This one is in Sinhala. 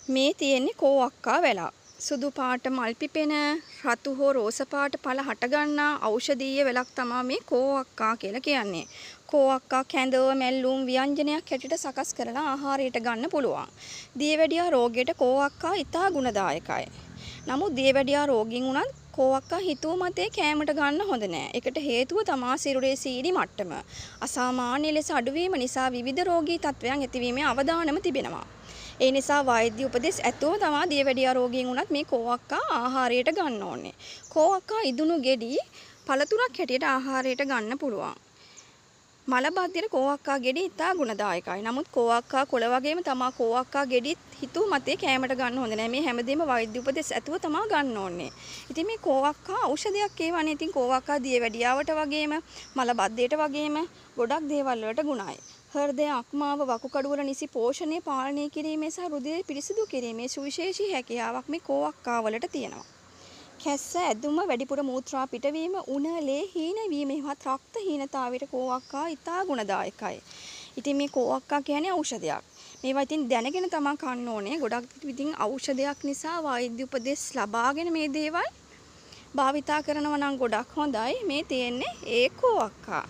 මේ තියෙන්නේ කෝවක්කා වැලක්. සුදු පාට මල් පිපෙන රතු හෝ රෝස පාට පළ හටගන්නා ඖෂධීය වැලක් තමයි මේ කෝවක්කා කියලා කියන්නේ. කෝවක්කා කැඳව මැල්ලුම් ව්‍යංජනයක් හැටියට සකස් කරලා ආහාරයට ගන්න පුළුවන්. දියවැඩියා රෝගයට කෝවක්කා ඉතා ගුණදායකයි. නමුත් දියවැඩියා රෝගීන් වුණත් කෝවක්කා හිතුව මතේ කෑමට ගන්න හොඳ නෑ. ඒකට හේතුව තමා සිරුරේ සීනි මට්ටම. අසාමාන්‍ය ලෙස අඩුවීම නිසා විවිධ රෝගී තත්ත්වයන් ඇතිවීමේ අවදානම තිබෙනවා. ඒ නිසා වෛද්‍ය උපදෙස් ඇතුව තමයි දියවැඩියා රෝගීන් වුණත් මේ කෝවක්කා ආහාරයට ගන්න ඕනේ. කෝවක්කා ඉදුණු ගෙඩි පළතුරක් හැටියට ආහාරයට ගන්න පුළුවන්. මලබද්ධයට කෝවක්කා ගෙඩි ඉතා ගුණදායකයි. නමුත් කෝවක්කා කොළ වගේම තමයි කෝවක්කා ගෙඩිත් හිතුව මතේ කෑමට ගන්න හොඳ නෑ. මේ හැමදේම වෛද්‍ය උපදෙස් ඇතුව තමයි ගන්න ඕනේ. ඉතින් මේ කෝවක්කා ඖෂධයක් ඒ වනේ. ඉතින් කෝවක්කා දියවැඩියාවට වගේම මලබද්ධයට වගේම ගොඩක් දේවල් වලට ගුණයි. හෘදය අක්මාව වකුගඩු වල නිසි පෝෂණය පාලනය කිරීමේ සහ හෘදය පිරිසිදු කිරීමේ සුවිශේෂී හැකියාවක් මේ කෝවක්කා වලට තියෙනවා. කැස්ස ඇදුම වැඩිපුර මූත්‍රා පිටවීම උණ ලේ හීන වීමෙහිවත් රක්ත හීනතාවයට කෝවක්කා ඉතා ගුණදායකයි. ඉතින් මේ කෝවක්කා කියන්නේ ඖෂධයක්. මේවා ඉතින් දැනගෙන තමයි කන්න ඕනේ. ගොඩක් ඉතින් ඖෂධයක් නිසා වෛද්‍ය උපදෙස් ලබාගෙන මේ දේවල් භාවිතා කරනවා නම් ගොඩක් හොඳයි. මේ තියෙන්නේ ඒ කෝවක්කා.